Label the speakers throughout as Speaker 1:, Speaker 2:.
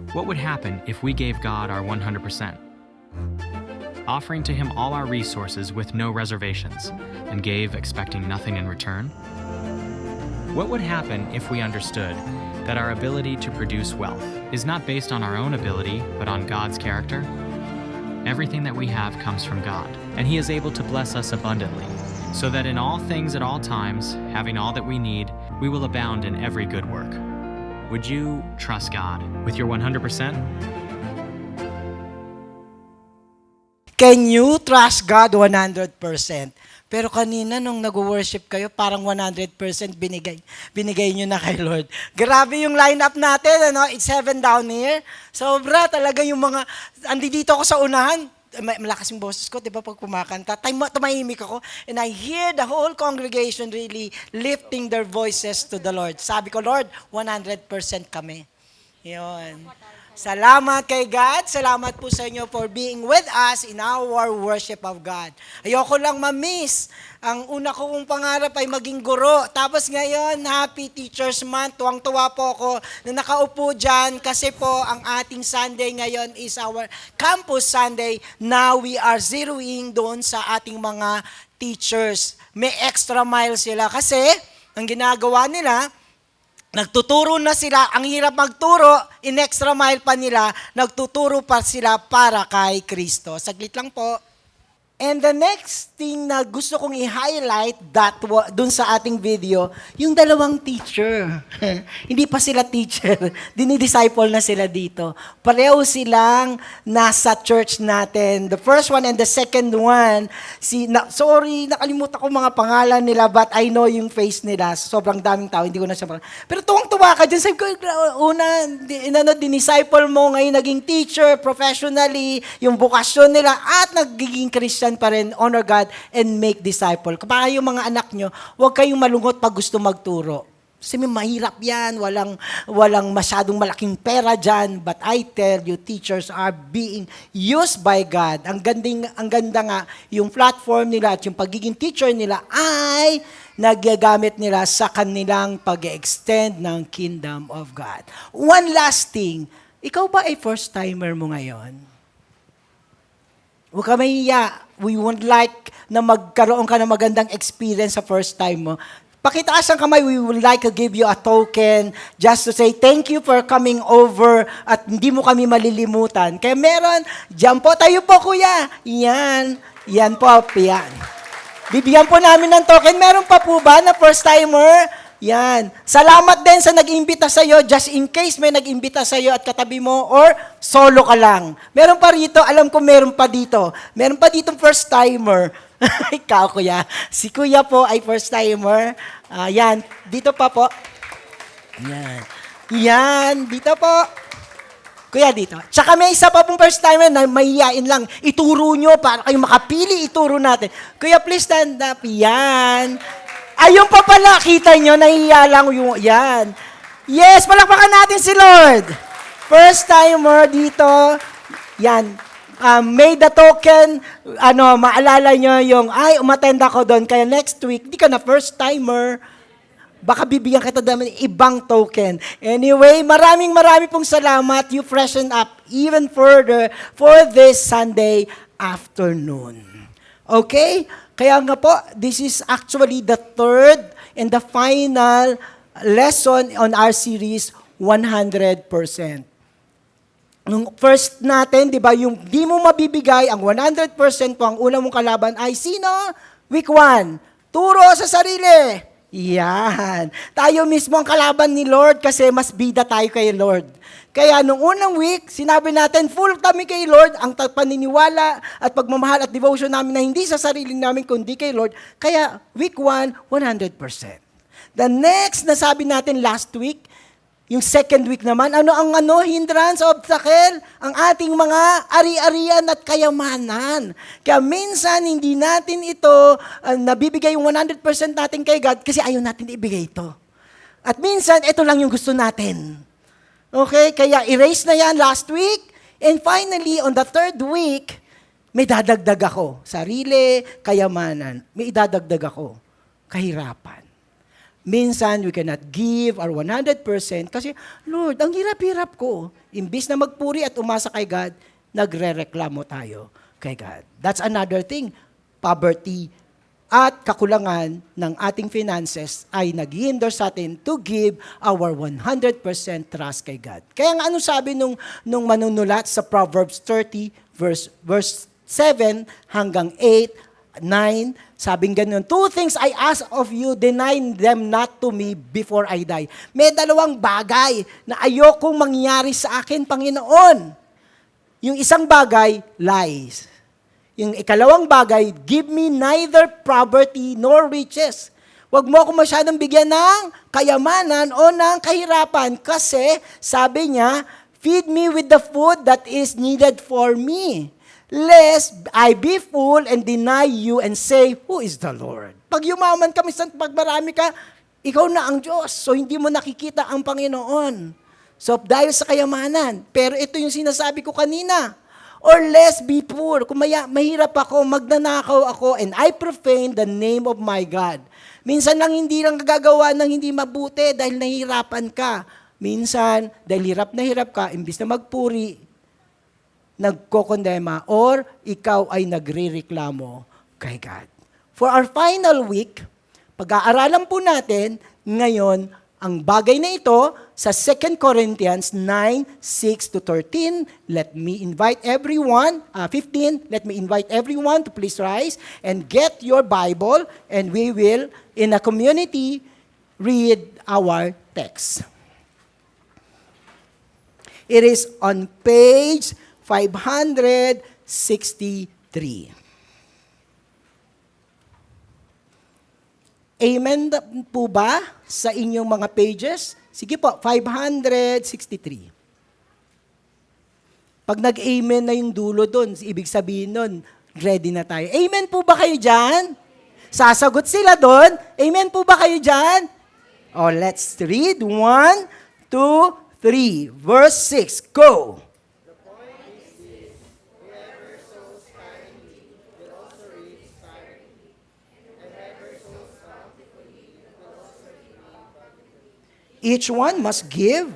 Speaker 1: What would happen if we gave God our 100%? Offering to Him all our resources with no reservations, and gave expecting nothing in return? What would happen if we understood that our ability to produce wealth is not based on our own ability, but on God's character? Everything that we have comes from God, and He is able to bless us abundantly, so that in all things at all times, having all that we need, we will abound in every good work. Would you trust God with your 100%?
Speaker 2: Can you trust God 100%? Pero kanina nung nag-worship kayo, parang 100% binigay nyo na kay Lord. Grabe yung lineup natin, ano? It's heaven down here. Sobra talaga yung mga, andito ako sa unahan, malakas yung boses ko, di ba, pag kumakanta, tumahimik ako, and I hear the whole congregation really lifting their voices to the Lord. Sabi ko, Lord, 100% kami. Yun. Salamat kay God. Salamat po sa inyo for being with us in our worship of God. Ayoko lang ma-miss. Ang una kong pangarap ay maging guro. Tapos ngayon, Happy Teachers Month. Tuwang-tuwa po ako na nakaupo dyan kasi po ang ating Sunday ngayon is our Campus Sunday. Now we are zeroing doon sa ating mga teachers. May extra mile sila kasi ang ginagawa nila, nagtuturo na sila, ang hirap magturo, in extra mile pa nila, nagtuturo pa sila para kay Kristo. Saglit lang po. And the next thing na gusto kong i-highlight dun sa ating video, yung dalawang teacher. Hindi pa sila teacher, dinidisciple na sila dito. Pareho silang nasa church natin. The first one and the second one, sorry, nakalimutan ko mga pangalan nila, but I know yung face nila. Sobrang daming tao, hindi ko na siya pero tuwang-tuwa ka dyan. Sabi ko, dinisciple mo ngayon, naging teacher, professionally, yung bukasyon nila, at nagiging Christian pa rin, honor God, and make disciple. Kapag yung mga anak nyo, huwag kayong malungkot pag gusto magturo. Kasi mahirap yan, walang masyadong malaking pera dyan, but I tell you, teachers are being used by God. Ang ganda nga, yung platform nila at yung pagiging teacher nila ay nagagamit nila sa kanilang pag-extend ng kingdom of God. One last thing, ikaw ba ay first-timer mo ngayon? Huwag ka mahiya. We would like na magkaroon ka ng magandang experience sa first time mo. Pakitaas ang kamay, we would like to give you a token just to say thank you for coming over at hindi mo kami malilimutan. Kaya meron, dyan po, tayo po kuya. Yan po, yan. Bibigyan po namin ng token. Meron pa po ba na first timer? Yan. Salamat din sa nag-imbita sa'yo, just in case may nag-imbita sa'yo at katabi mo, or solo ka lang. Meron pa rito, alam ko meron pa dito. Meron pa ditong first timer. Ikaw, kuya. Si kuya po ay first timer. Yan. Dito pa po. Yan. Yan. Dito po. Kuya, dito. Tsaka may isa pa pong first timer na mahihain lang. Ituro nyo para kayo makapili, ituro natin. Kuya, please stand up. Yan. Ayun pa pala, kita nyo, nahihiya lang yung, yan. Yes, palakpakan natin si Lord. First timer dito, yan. May the token, maalala nyo yung, umattend ako doon, kaya next week, di ka na first timer, baka bibigyan kita naman ibang token. Anyway, marami pong salamat. You freshen up even further for this Sunday afternoon. Okay? Kaya nga po, this is actually the third and the final lesson on our series, 100%. Nung first natin, di ba, yung di mo mabibigay, ang 100% po, ang unang mong kalaban ay sino? Week 1, turo sa sarili. Yan. Tayo mismo ang kalaban ni Lord kasi mas bida tayo kay Lord. Kaya nung unang week, sinabi natin, full kami kay Lord, ang paniniwala at pagmamahal at devotion namin na hindi sa sarili namin kundi kay Lord. Kaya week 1, 100%. The next na sabi natin last week, yung second week naman, hindrance, obstacle, ang ating mga ari-arian at kayamanan. Kaya minsan hindi natin ito nabibigay yung 100% natin kay God kasi ayaw natin ibigay ito. At minsan, ito lang yung gusto natin. Okay, kaya erase na yan last week. And finally, on the third week, may dadagdag ako. Sarili, kayamanan. May idadagdag ako. Kahirapan. Minsan, we cannot give our 100% kasi, Lord, ang hirap-hirap ko. Imbis na magpuri at umasa kay God, nagre-reklamo tayo kay God. That's another thing. Poverty at kakulangan ng ating finances ay nag-hinder sa atin to give our 100% trust kay God. Kaya nga ano sabi nung manunulat sa Proverbs 30 verse 7 hanggang 8, 9, sabing ganun, 2 things I ask of you, deny them not to me before I die. May 2 bagay na ayokong mangyari sa akin, Panginoon. Yung isang bagay, lies. Yung ikalawang bagay, give me neither poverty nor riches. Huwag mo ako masyadong bigyan ng kayamanan o ng kahirapan kasi sabi niya, feed me with the food that is needed for me, lest I be full and deny you and say, who is the Lord? Pag yumaman ka, minsan pag marami ka, ikaw na ang Diyos. So hindi mo nakikita ang Panginoon. So dahil sa kayamanan. Pero ito yung sinasabi ko kanina. Or less be poor. Kung mahirap ako, magnanakaw ako, and I profane the name of my God. Minsan lang hindi lang gagawa ng hindi mabuti dahil nahihirapan ka. Minsan, dahil hirap na hirap ka, imbis na magpuri, nagkokondema, or ikaw ay nagre-reklamo kay God. For our final week, pag-aaralan po natin ngayon ang bagay na ito sa 2 Corinthians 9, 6 to 13. Let me invite everyone, 15, let me invite everyone to please rise and get your Bible and we will, in a community, read our text. It is on page 563. Amen po ba sa inyong mga pages? Sige po, 563. Pag nag-amen na yung dulo doon, ibig sabihin nun, ready na tayo. Amen po ba kayo dyan? Sasagot sila doon. Amen po ba kayo dyan? Oh, let's read. 1, 2, 3. Verse 6. Go! Each one must give.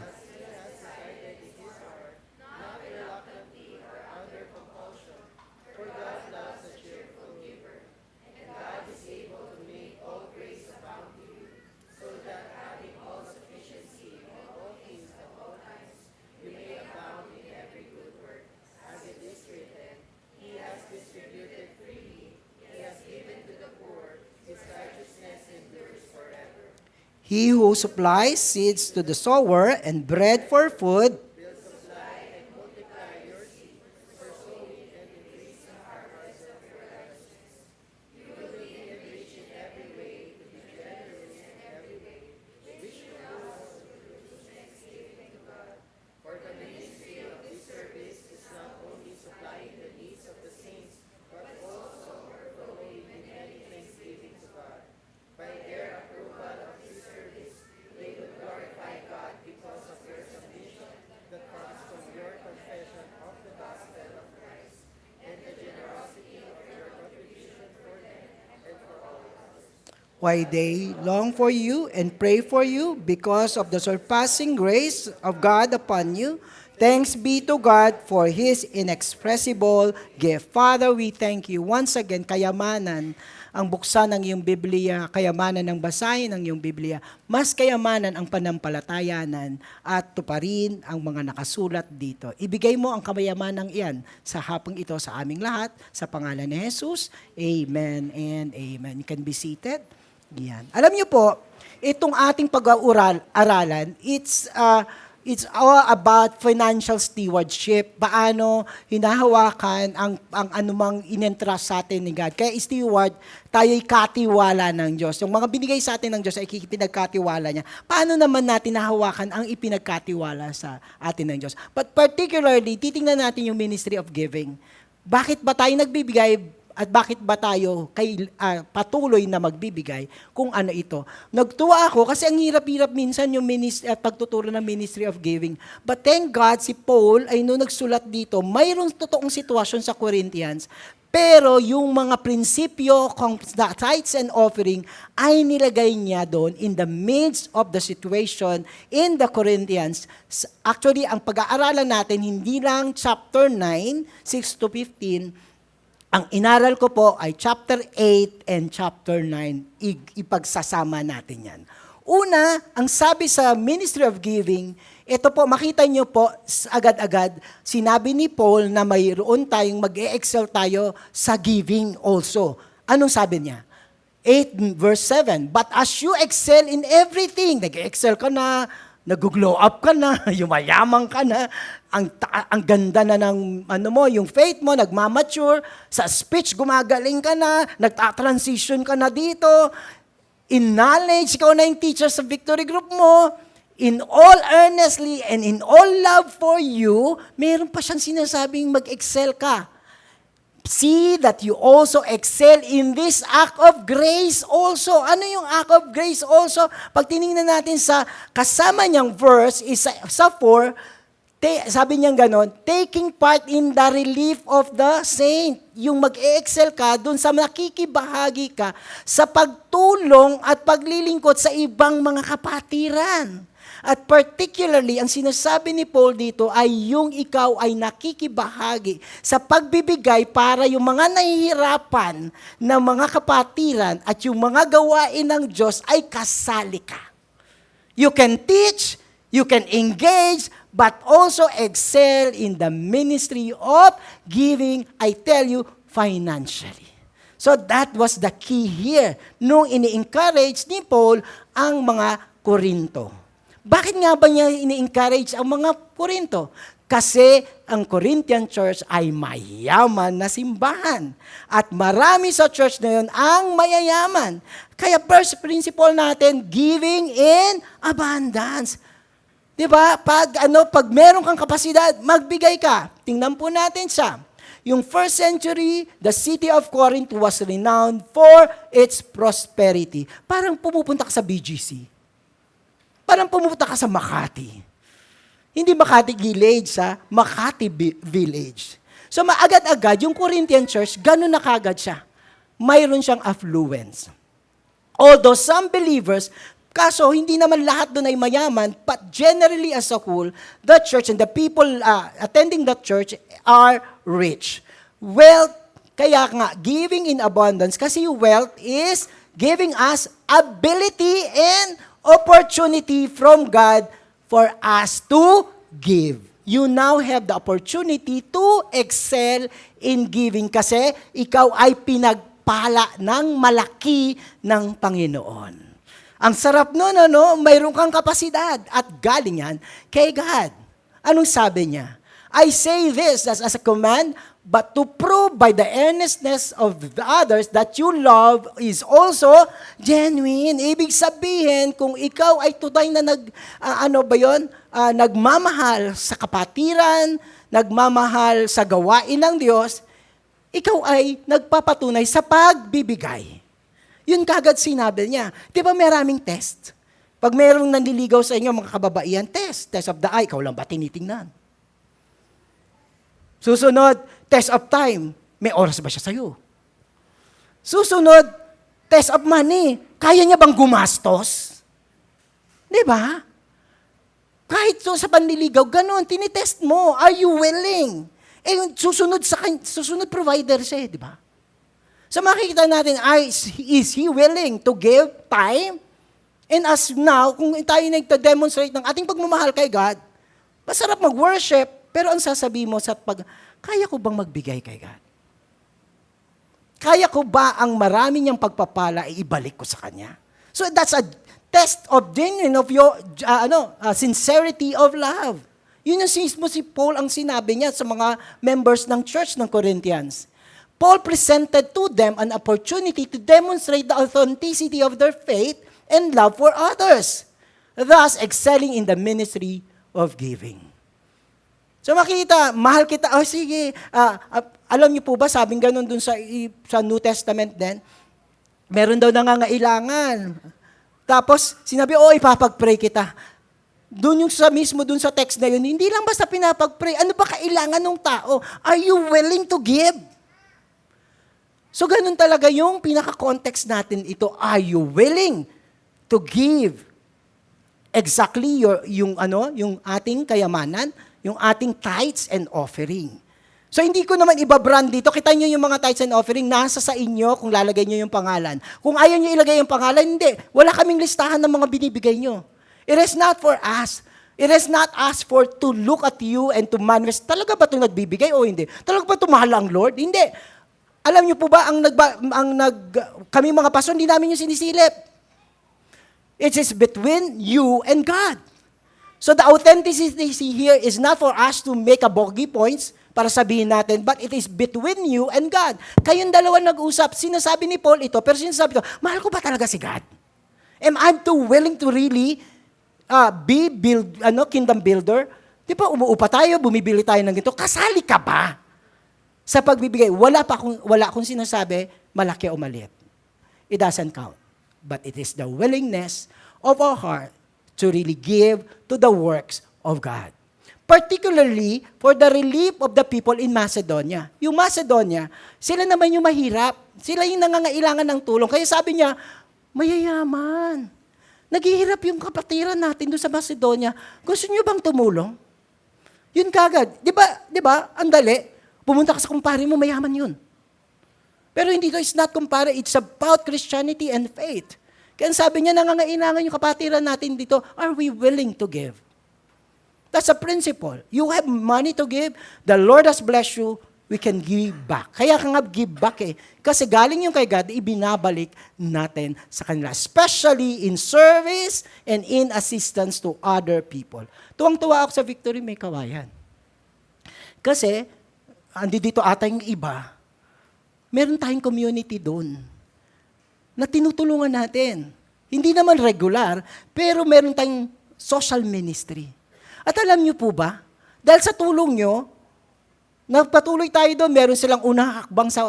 Speaker 2: He who supplies seeds to the sower and bread for food, why they long for you and pray for you because of the surpassing grace of God upon you. Thanks be to God for His inexpressible gift. Father, we thank you. Once again, kayamanan ang buksan ng iyong Biblia, kayamanan ng basahin ng iyong Biblia, mas kayamanan ang panampalatayanan at tuparin ang mga nakasulat dito. Ibigay mo ang kayamanan iyan sa hapong ito sa aming lahat, sa pangalan ni Jesus. Amen and amen. You can be seated. Yan. Alam niyo po, itong ating pag-aaralan, it's all about financial stewardship. Paano hinahawakan ang anumang inentrust sa atin ni God. Kaya steward, tayo'y katiwala ng Diyos. Yung mga binigay sa atin ng Diyos ay pinagkatiwala niya. Paano naman natin nahawakan ang ipinagkatiwala sa atin ng Diyos? But particularly, titingnan natin yung ministry of giving. Bakit ba tayo nagbibigay? At bakit ba tayo patuloy na magbibigay kung ano ito? Nagtuwa ako kasi ang hirap-hirap minsan yung pagtuturo ng ministry of giving. But thank God, si Paul ay nung nagsulat dito, mayroong totoong sitwasyon sa Corinthians. Pero yung mga prinsipyo, tithes and offering, ay nilagay niya doon in the midst of the situation in the Corinthians. Actually, ang pag-aaralan natin, hindi lang chapter 9, 6 to 15, ang inaral ko po ay chapter 8 and chapter 9. Ipagsasama natin yan. Una, ang sabi sa Ministry of Giving, ito po, makita nyo po, agad-agad, sinabi ni Paul na mayroon tayong mag-e-excel tayo sa giving also. Anong sabi niya? 8 verse 7, but as you excel in everything, nag-e-excel ka na, nag-glow up ka na, yumayaman ka na, ang ganda na ng yung faith mo, nagmamature, sa speech gumagaling ka na, nagta-transition ka na dito, in knowledge, ikaw na yung teacher sa Victory Group mo, in all earnestly and in all love for you, meron pa siyang sinasabing mag-excel ka. See that you also excel in this act of grace also. Ano yung act of grace also? Pag tinignan natin sa kasama niyang verse, sa 4, sabi niya ganon, taking part in the relief of the saint. Yung mag-excel ka, dun sa nakikibahagi ka sa pagtulong at paglilingkod sa ibang mga kapatiran. At particularly, ang sinasabi ni Paul dito ay yung ikaw ay nakikibahagi sa pagbibigay para yung mga nahihirapan na mga kapatiran at yung mga gawain ng Diyos ay kasali ka. You can teach, you can engage, but also excel in the ministry of giving, I tell you, financially. So that was the key here nung ini-encourage ni Paul ang mga Korinto. Bakit nga ba niya ini-encourage ang mga Korinto? Kasi ang Corinthian church ay mayaman na simbahan. At marami sa church na yun ang mayayaman. Kaya first principle natin, giving in abundance. Diba? Pag meron kang kapasidad, magbigay ka. Tingnan po natin siya. Yung first century, the city of Corinth was renowned for its prosperity. Parang pumupunta ka sa BGC. Parang pumunta ka sa Makati. Hindi Makati Village, Makati Village. So maagad-agad, yung Corinthian church, ganun na kagad siya. Mayroon siyang affluence. Although some believers, kaso hindi naman lahat doon ay mayaman, but generally as a whole, the church and the people attending the church are rich. Wealth, kaya nga, giving in abundance, kasi yung wealth is giving us ability and opportunity from God for us to give. You now have the opportunity to excel in giving kasi ikaw ay pinagpala ng malaki ng Panginoon. Ang sarap nun, mayroon kang kapasidad at galing yan kay God. Anong sabi niya? I say this as a command, but to prove by the earnestness of the others that you love is also genuine. Ibig sabihin, kung ikaw ay tunay na nagmamahal sa kapatiran, nagmamahal sa gawain ng Diyos, ikaw ay nagpapatunay sa pagbibigay. Yun kagad sinabi niya. Di ba maraming test? Pag merong nanliligaw sa inyo, mga kababaihan, test of the eye, ikaw lang ba tinitingnan? Susunod, test of time. May oras ba siya sa'yo? Susunod, test of money. Kaya niya bang gumastos? Di ba? Kahit sa panliligaw, ganun, tinitest mo. Are you willing? Susunod provider siya, di ba? So makikita natin, is he willing to give time? And as now, kung tayo nagta-demonstrate ng ating pagmamahal kay God, masarap mag-worship, pero ang sasabihin mo kaya ko bang magbigay kay God? Kaya ko ba ang marami niyang pagpapala ibalik ko sa Kanya? So that's a test of genuine of your sincerity of love. Yun yung mismo si Paul ang sinabi niya sa mga members ng church ng Corinthians. Paul presented to them an opportunity to demonstrate the authenticity of their faith and love for others, thus excelling in the ministry of giving. So makita, mahal kita, sige, alam niyo po ba, sabing ganun dun sa New Testament din, meron daw nangangailangan. Tapos, sinabi, ipapag-pray kita. Doon yung mismo dun sa text na yun, hindi lang basta pinapag-pray, ano ba kailangan ng tao? Are you willing to give?
Speaker 3: So ganun talaga yung pinaka-context natin ito. Are you willing to give exactly yung ating kayamanan, yung ating tithes and offering? So hindi ko naman iba-brand dito. Kita nyo yung mga tithes and offering, nasa sa inyo kung lalagay nyo yung pangalan. Kung ayaw nyo ilagay yung pangalan, hindi. Wala kaming listahan ng mga binibigay nyo. It is not for us. It is not us for to look at you and to manifest. Talaga ba ito nagbibigay o hindi? Talaga ba ito mahal ang Lord? Hindi. Alam nyo po ba, kami mga pastor, hindi namin yung sinisilip. It is between you and God. So the authenticity here is not for us to make a bogey points, para sabihin natin, but it is between you and God. Kayong dalawa nag-usap, sinasabi ni Paul ito, pero sinasabi ko, mahal ko ba talaga si God? Am I too willing to really kingdom builder? Di ba, umuupa tayo, bumibili tayo ng ganito, kasali ka ba? Sa pagbibigay, wala akong sinasabi, malaki o maliit. It doesn't count. But it is the willingness of our heart to really give to the works of God. Particularly for the relief of the people in Macedonia. Yung Macedonia, sila naman yung mahirap. Sila yung nangangailangan ng tulong. Kaya sabi niya, mayayaman. Naghihirap yung kapatiran natin doon sa Macedonia. Gusto niyo bang tumulong? Yun kagad. Di ba? Ang dali. Pumunta ka sa kumpare mo, mayaman yun. Pero hindi ito, it's not kumpare. It's about Christianity and faith. Kaya sabi niya, nangangailangan yung kapatiran natin dito. Are we willing to give? That's a principle. You have money to give, the Lord has blessed you, we can give back. Kaya ka nga give back eh. Kasi galing yung kay God, ibinabalik natin sa kanila. Especially in service and in assistance to other people. Tuwang-tuwa ako sa Victory May Kawayan. Kasi, andi dito ata yung iba, meron tayong community doon na tinutulungan natin. Hindi naman regular, pero meron tayong social ministry. At alam niyo po ba, dahil sa tulong nyo, nagpatuloy tayo doon, meron silang unang hakbang sa,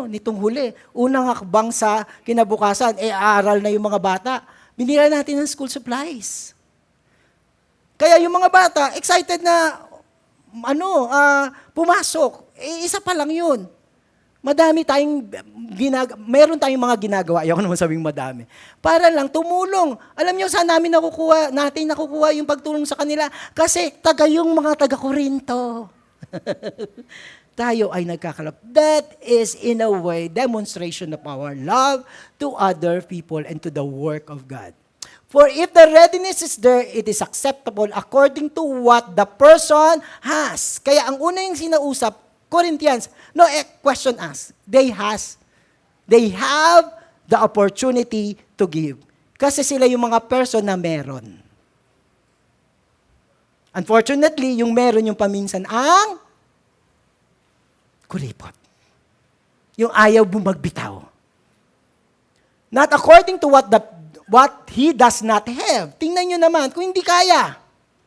Speaker 3: nitong huli, unang hakbang sa kinabukasan, aaral na yung mga bata. Binila natin ng school supplies. Kaya yung mga bata, excited na, pumasok. Isa pa lang yun. Meron tayong mga ginagawa, ayoko naman sabing madami, para lang tumulong. Alam niyo, saan natin nakukuha yung pagtulong sa kanila? Kasi yung mga taga-Korinto. Tayo ay nagkakalap. That is, in a way, demonstration of our love to other people and to the work of God. For if the readiness is there, it is acceptable according to what the person has. Kaya ang una yung sinausap, Corinthians, question us. They have the opportunity to give. Kasi sila yung mga person na meron. Unfortunately, yung meron yung paminsan ang kuripot. Yung ayaw bumagbitaw. Not according to what he does not have. Tingnan nyo naman, kung hindi kaya.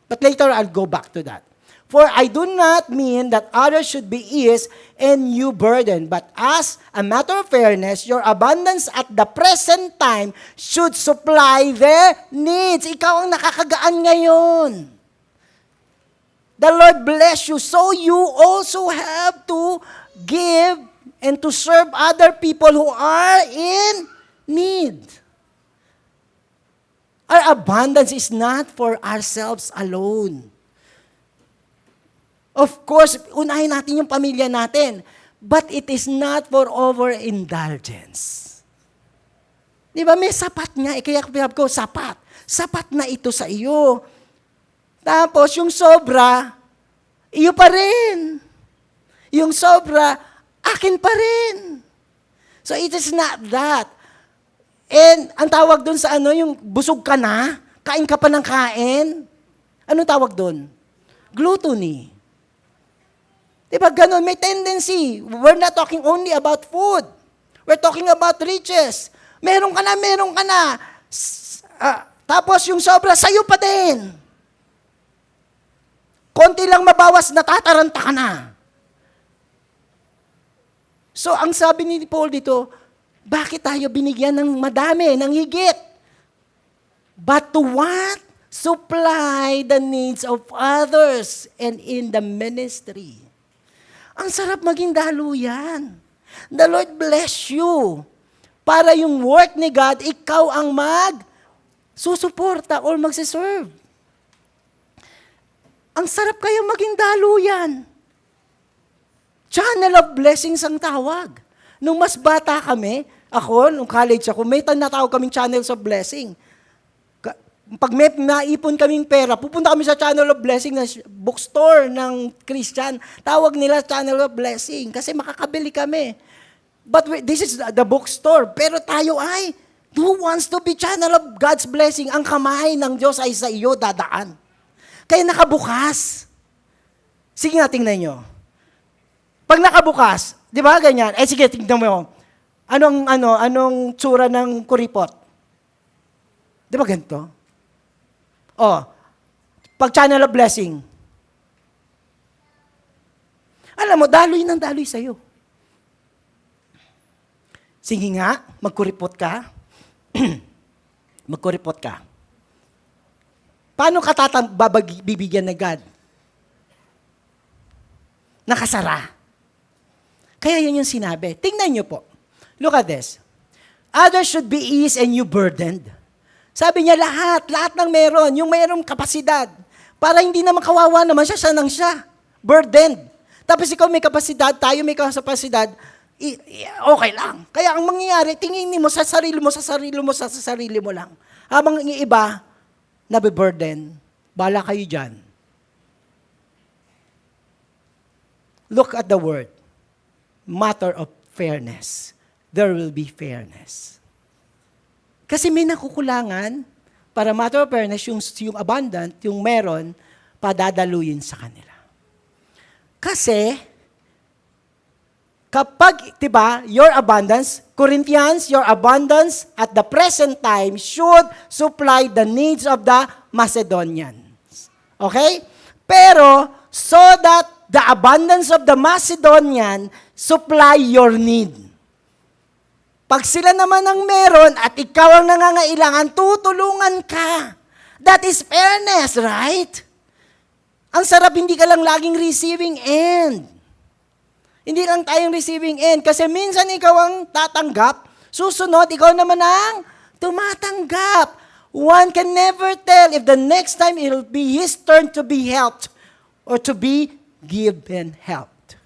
Speaker 3: But later, I'll go back to that. For I do not mean that others should be ease and you burden, but as a matter of fairness, your abundance at the present time should supply their needs. Ikaw ang nakakagaan ngayon. The Lord bless you, so you also have to give and to serve other people who are in need. Our abundance is not for ourselves alone. Of course, unahin natin yung pamilya natin. But it is not for overindulgence. Di ba? May sapat nga. Kaya ko, sapat. Sapat na ito sa iyo. Tapos, yung sobra, iyo pa rin. Yung sobra, akin pa rin. So, it is not that. And, ang tawag doon sa yung busog ka na, kain ka pa ng kain. Anong tawag doon? Gluttony. Diba ganun? May tendency. We're not talking only about food. We're talking about riches. Meron ka na. Tapos yung sobra, sa'yo pa din. Konti lang mabawas, natataranta ka na. So, ang sabi ni Paul dito, bakit tayo binigyan ng madami, ng higit? But to what? Supply the needs of others and in the ministry. Ang sarap maging daluyan. The Lord bless you. Para yung work ni God, ikaw ang susuporta or magsiserve. Ang sarap kayong maging daluyan. Channel of blessings ang tawag. Nung mas bata kami, nung college ako, may tinatawag kaming channels of blessing. Pag may naipon kaming pera, pupunta kami sa channel of blessing na bookstore ng Christian. Tawag nila channel of blessing kasi makakabili kami. But this is the bookstore. Pero tayo ay, who wants to be channel of God's blessing? Ang kamay ng Diyos ay sa iyo dadaan. Kaya nakabukas. Sige nga, tingnan nyo. Pag nakabukas, di ba ganyan? Sige, tingnan mo. Anong tsura ng kuripot? Di ba ganito? Pag channel of blessing. Alam mo, daloy ng daloy sa'yo. Sige nga, magkuripot ka. Magkuripot ka. Paano ka bibigyan ng God? Nakasara. Kaya yun yung sinabi. Tingnan nyo po. Look at this. Others should be eased and you burdened. Sabi niya lahat ng meron, yung mayroong kapasidad. Para hindi naman kawawa naman siya nang siya. Burdened. Tapos ikaw may kapasidad, tayo may kapasidad, okay lang. Kaya ang mangyayari, tingin mo sa sarili mo lang. Habang ang iba, nabiburden. Bala kayo dyan. Look at the word. Matter of fairness. There will be fairness. Kasi may nakukulangan, para matter of fairness, yung abundant, yung meron, padadaluyin sa kanila. Kasi, kapag, diba, your abundance, Corinthians, your abundance at the present time should supply the needs of the Macedonians. Okay? Pero, so that the abundance of the Macedonian supply your need. Pag sila naman ang meron at ikaw ang nangangailangan, tutulungan ka. That is fairness, right? Ang sarap, hindi ka lang laging receiving end. Hindi lang tayong receiving end. Kasi minsan ikaw ang tatanggap, susunod, ikaw naman ang tumatanggap. One can never tell if the next time it will be his turn to be helped or to be given helped.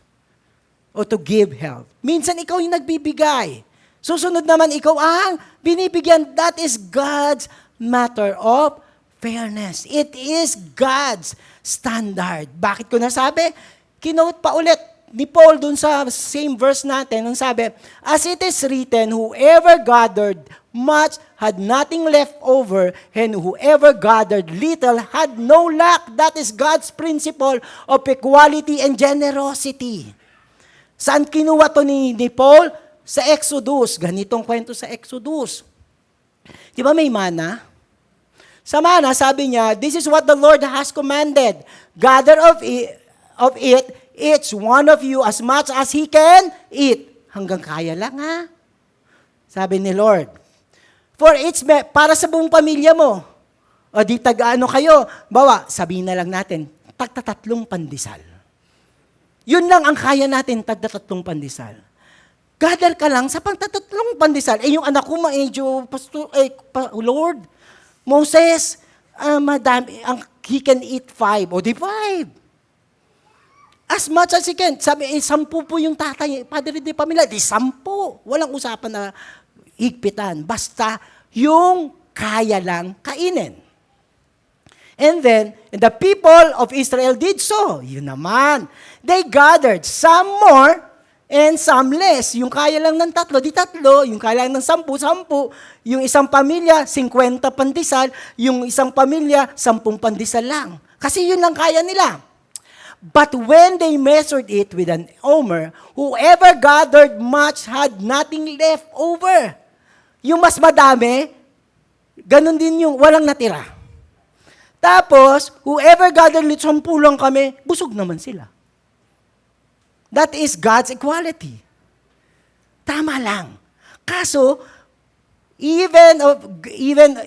Speaker 3: Or to give help. Minsan ikaw yung nagbibigay. Susunod naman, ikaw ang binibigyan. That is God's matter of fairness. It is God's standard. Bakit ko nasabi? Kinote pa ulit ni Paul dun sa same verse natin. Nung sabi, as it is written, whoever gathered much had nothing left over, and whoever gathered little had no lack. That is God's principle of equality and generosity. Saan kinuha to ni Paul? Sa Exodus. Ganitong kwento sa Exodus. Di ba may mana? Sa mana, sabi niya, this is what the Lord has commanded. Gather of it, each one of you as much as he can eat. Hanggang kaya lang ha. Sabi ni Lord. Para sa buong pamilya mo. O di tag-ano kayo. Bawa, sabihin na lang natin, tagtatatlong pandesal. Yun lang ang kaya natin, tagtatatlong pandesal. Gather ka lang sa pagtatatlong pandesal. Yung anak ko, medyo, Lord, Moses, madami, he can eat 5. O di 5. As much as he can. Sabi, 10 po yung tatay, padre de pamilya, di 10. Walang usapan na higpitan. Basta, yung kaya lang kainin. And then, the people of Israel did so. Yun naman. They gathered some more, and some less. Yung kaya lang ng 3, di 3. Yung kaya lang ng 10, 10. Yung isang pamilya, 50 pandesal. Yung isang pamilya, 10 pandesal lang. Kasi yun lang kaya nila. But when they measured it with an omer, whoever gathered much had nothing left over. Yung mas madami, ganun din yung walang natira. Tapos, whoever gathered 10 lang kami, busog naman sila. That is God's equality. Tama lang. Kaso, even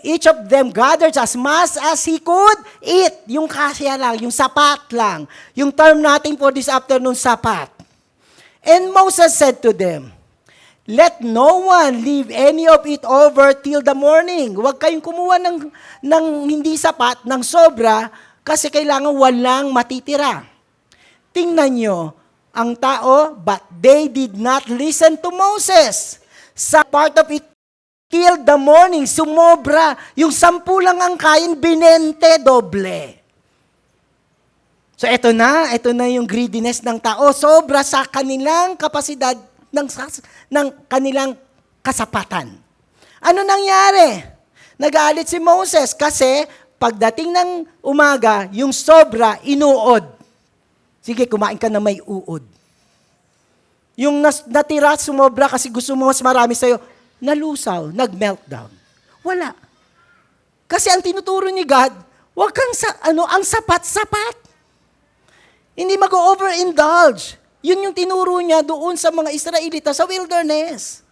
Speaker 3: each of them gathered as much as he could eat. Yung kasya lang, yung sapat lang. Yung term natin for this afternoon, sapat. And Moses said to them, let no one leave any of it over till the morning. Huwag kayong kumuha ng hindi sapat, ng sobra, kasi kailangan walang matitira. Tingnan nyo, ang tao, but they did not listen to Moses. Sa part of it, till the morning, sumobra. Yung 10 lang ang kain, binente, doble. So ito na yung greediness ng tao. Sobra sa kanilang kapasidad ng kanilang kasapatan. Ano nangyari? Nagalit si Moses kasi pagdating ng umaga, yung sobra, inuod. Sige, kumain ka na may uod. Yung natira, sumobra kasi gusto mo mas marami sa'yo, nalusaw, nag-meltdown. Wala. Kasi ang tinuturo ni God, wag kang ang sapat-sapat. Hindi mag-overindulge. Yun yung tinuro niya doon sa mga Israelita sa wilderness.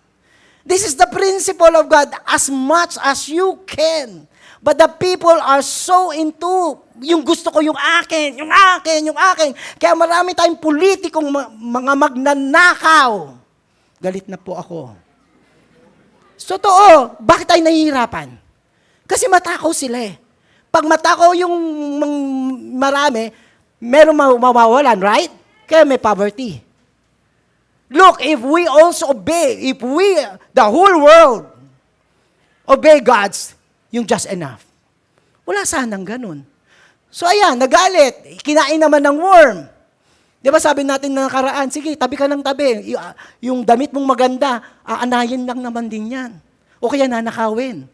Speaker 3: This is the principle of God, as much as you can. But the people are so into, yung gusto ko, yung akin. Kaya marami tayong politikong mga magnanakaw. Galit na po ako. Totoo, bakit tayo nahihirapan? Kasi matakaw sila eh. Pag matakaw yung marami, meron mawawalan, right? Kaya may poverty. Look, if we also obey, the whole world, obey God's, yung just enough. Wala sanang ganun. So ayan, nagalit. Kinain naman ng worm. Di ba sabi natin na nakaraan, sige, tabi ka ng tabi. Yung damit mong maganda, aanayin lang naman din yan. O kaya nanakawin.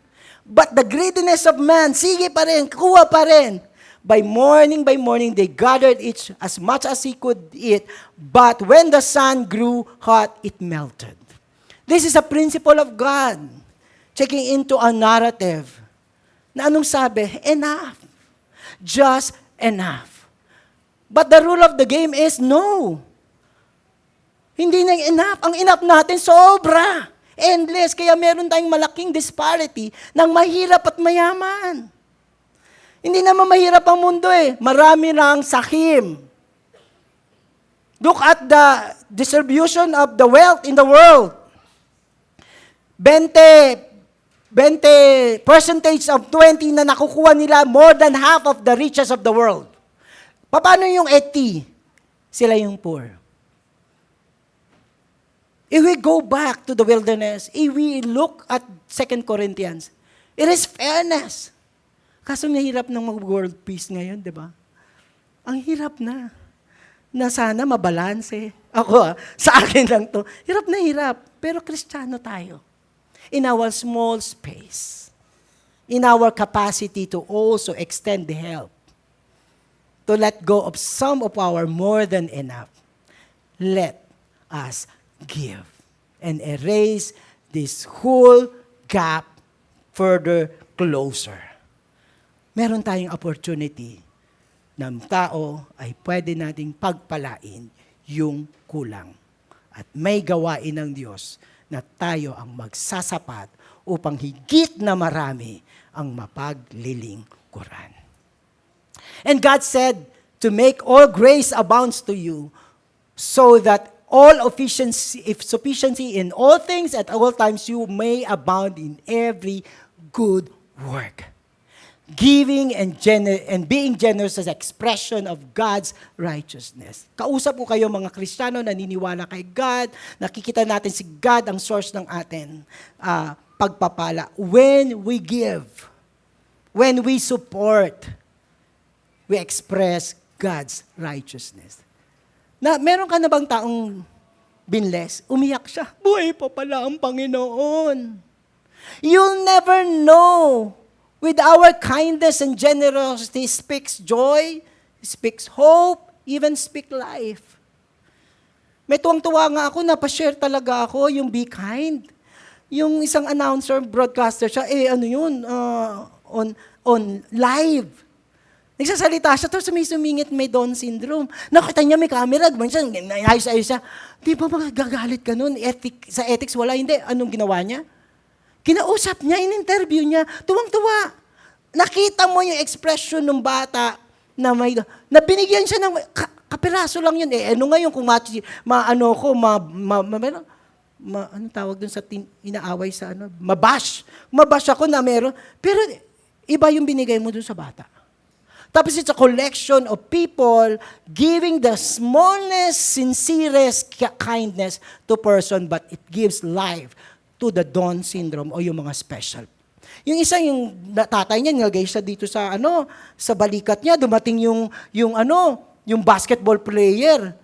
Speaker 3: But the greediness of man, sige pa rin, kuha pa rin. By morning, they gathered each as much as he could eat. But when the sun grew hot, it melted. This is a principle of God. Checking into a narrative. Na anong sabi? Enough. Just enough. But the rule of the game is no. Hindi na enough. Ang enough natin, sobra. Endless. Kaya meron tayong malaking disparity ng mahirap at mayaman. Hindi naman mahirap ang mundo eh. Marami ng sakim. Look at the distribution of the wealth in the world. 20 percentage of 20 na nakukuha nila, more than half of the riches of the world. Paano yung 80? Sila yung poor. If we go back to the wilderness, if we look at 2 Corinthians, it is fairness. Kaso mahirap ng mag-world peace ngayon, di ba? Ang hirap na. Na sana mabalanse. Ako, sa akin lang to. Hirap na hirap. Pero Kristiyano tayo. In our small space. In our capacity to also extend the help. To let go of some of our more than enough. Let us give. And erase this whole gap further closer. Meron tayong opportunity ng tao ay pwede nating pagpalain yung kulang. At may gawain ng Diyos na tayo ang magsasapat upang higit na marami ang mapaglilingkuran. And God said, to make all grace abounds to you, so that all sufficiency in all things at all times you may abound in every good work. Giving and being generous as expression of God's righteousness. Kausap ko kayo mga Kristiyano, naniniwala kay God, nakikita natin si God ang source ng atin pagpapala. When we give, when we support, we express God's righteousness. Na meron ka na bang taong binless? Umiyak siya. Buhay pa pala ang Panginoon. You'll never know. With our kindness and generosity speaks joy, speaks hope, even speak life. May tuwang-tuwa nga ako, napashare talaga ako yung Be Kind. Yung isang announcer, broadcaster siya, on live. Nagsasalita siya, tapos sumingit may Down syndrome. Nakita niya may camera, minsan, ayos-ayos siya. Di ba magagalit ka nun? Sa ethics, wala, hindi. Anong ginawa niya? Kinausap niya, in-interview niya, tuwang-tuwa. Nakita mo yung expression ng bata na binigyan siya ng Kapiraso lang yun. Ano ngayon kung ano tawag dun sa inaaway sa mabash. Mabash ako na meron. Pero iba yung binigay mo dun sa bata. Tapos it's a collection of people giving the smallest, sincerest kindness to person, but it gives life to the Down syndrome o yung mga special. Yung isa, yung tatay niya, nilagay siya dito sa sa balikat niya, dumating yung basketball player.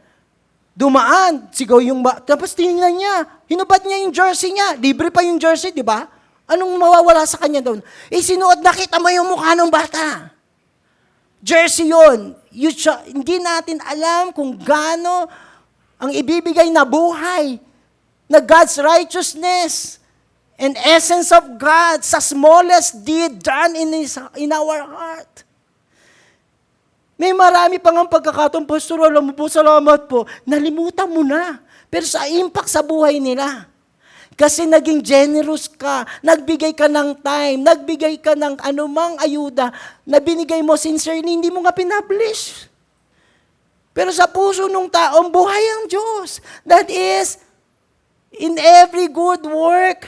Speaker 3: Dumaan, sigaw tapos tinignan niya, hinubad niya yung jersey niya, libre pa yung jersey, di ba? Anong mawawala sa kanya doon? Sinuot, nakita mo yung mukha ng bata. Jersey yun. Hindi natin alam kung gaano ang ibibigay na buhay na God's righteousness and essence of God sa smallest deed done in our heart. May marami pang ang pagkakataon, Pastor, alam mo po, salamat po. Nalimutan mo na. Pero sa impact sa buhay nila. Kasi naging generous ka, nagbigay ka ng time, nagbigay ka ng anumang ayuda na binigay mo sincerely, hindi mo nga pinablish. Pero sa puso ng taong buhay ang Diyos. That is, in every good work,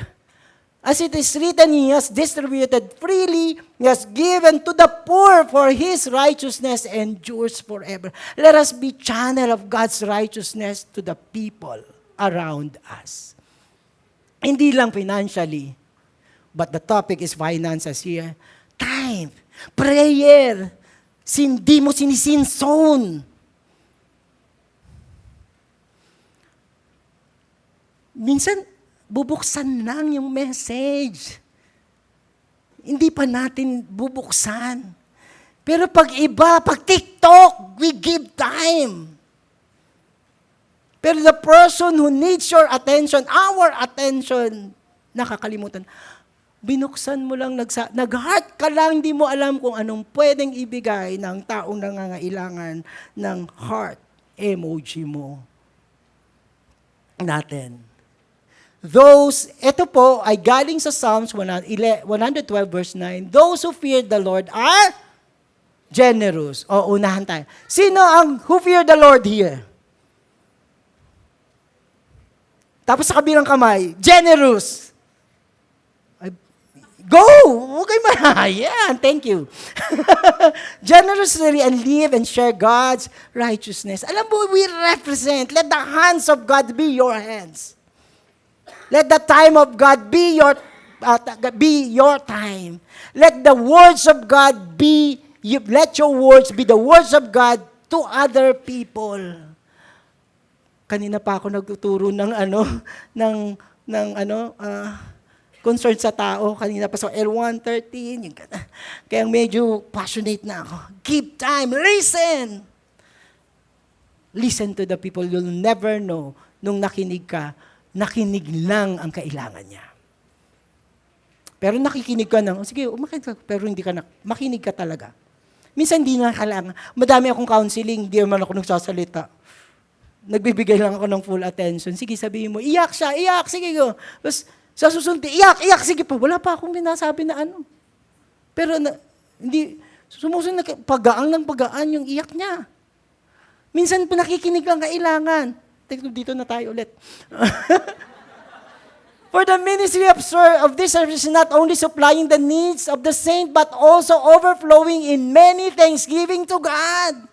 Speaker 3: as it is written, He has distributed freely, He has given to the poor, for His righteousness endures forever. Let us be channel of God's righteousness to the people around us. Hindi lang financially, but the topic is finances here. Time, prayer, hindi mo sinisinzone. Minsan, bubuksan lang yung message. Hindi pa natin bubuksan. Pero pag TikTok, we give time. Pero the person who needs your attention, our attention, nakakalimutan. Binuksan mo lang, nag-heart ka lang, hindi mo alam kung anong pwedeng ibigay ng taong nangangailangan ng heart emoji mo. Natin. Ito po ay galing sa Psalms 112 verse 9. Those who fear the Lord are generous. O, unahan tayo. Sino ang who fear the Lord here? Tapos sa kabilang kamay, generous. Go! Huwag kayo Yan, thank you. Generously and live and share God's righteousness. Alam mo, we represent. Let the hands of God be your hands. Let the time of God be your time. Let the words of God let your words be the words of God to other people. Kanina pa ako nagtuturo ng concern sa tao. Kanina pa sa L113. Kaya medyo passionate na ako. Give time. Listen. Listen to the people. You'll never know nung nakinig ka, nakinig lang ang kailangan niya. Pero nakikinig ka sige, pero hindi ka makinig ka talaga. Minsan hindi na kailangan. Madami akong counseling, hindi naman ako nagsasalita. Nagbibigay lang ako ng full attention. Sige, sabihin mo, iyak siya, iyak, sige go. Tapos, sa susunod, iyak, sige pa. Wala pa akong binasabi na Pero, hindi, sumusunod na, pagaan yung iyak niya. Minsan, nakikinig lang kailangan. Dito na tayo ulit. For the ministry of this service is not only supplying the needs of the saint, but also overflowing in many thanksgiving to God.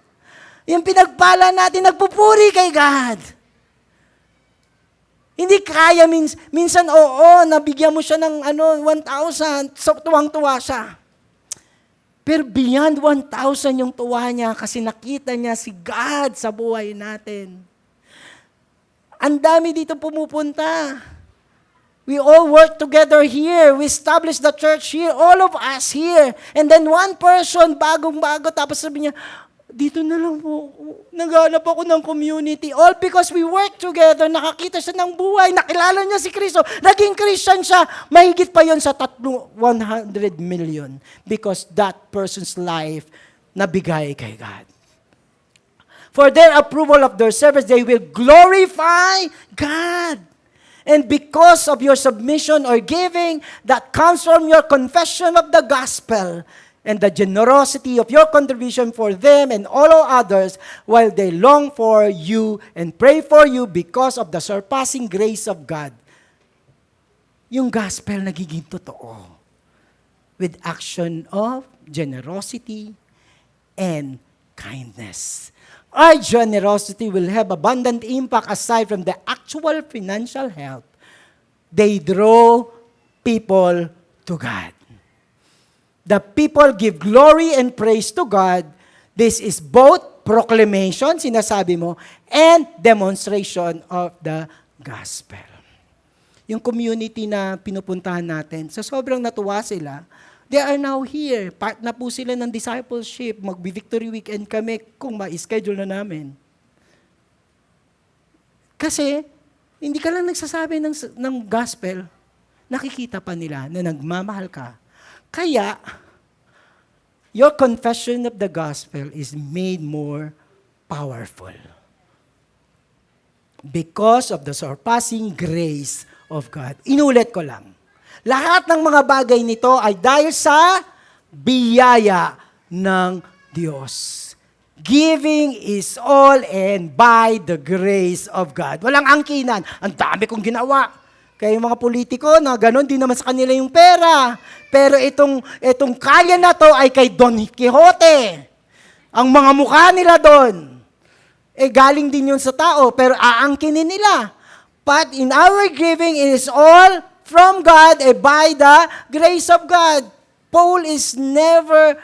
Speaker 3: Yung pinagpala natin, nagpupuri kay God. Hindi kaya, minsan, nabigyan mo siya ng 1,000, so tuwang-tuwa siya. Pero beyond 1,000 yung tuwa niya kasi nakita niya si God sa buhay natin. Ang dami dito pumupunta. We all work together here. We establish the church here. All of us here. And then one person, bagong-bago, tapos sabi niya, dito na lang po, naghanap ako ng community. All because we work together, nakakita siya ng buhay, nakilala niya si Kristo, naging Christian siya, mahigit pa yon sa 100 million because that person's life nabigay kay God. For their approval of their service, they will glorify God. And because of your submission or giving that comes from your confession of the gospel, and the generosity of your contribution for them and all others while they long for you and pray for you because of the surpassing grace of God. Yung gospel nagiging totoo with action of generosity and kindness. Our generosity will have abundant impact aside from the actual financial help. They draw people to God. The people give glory and praise to God. This is both proclamation, sinasabi mo, and demonstration of the gospel. Yung community na pinupuntahan natin, sa sobrang natuwa sila, they are now here. Part na po sila ng discipleship. Mag-victory weekend kami kung ma-schedule na namin. Kasi, hindi ka lang nagsasabi ng gospel, nakikita pa nila na nagmamahal ka. Kaya, your confession of the gospel is made more powerful. Because of the surpassing grace of God. Inulit ko lang. Lahat ng mga bagay nito ay dahil sa biyaya ng Diyos. Giving is all and by the grace of God. Walang angkinan. Ang dami kong ginawa. Kaya yung mga politiko na gano'n, di naman sa kanila yung pera. Pero itong kalye na to ay kay Don Quixote. Ang mga mukha nila doon, galing din yun sa tao, pero aangkinin nila. But in our giving, it is all from God and by the grace of God. Paul is never,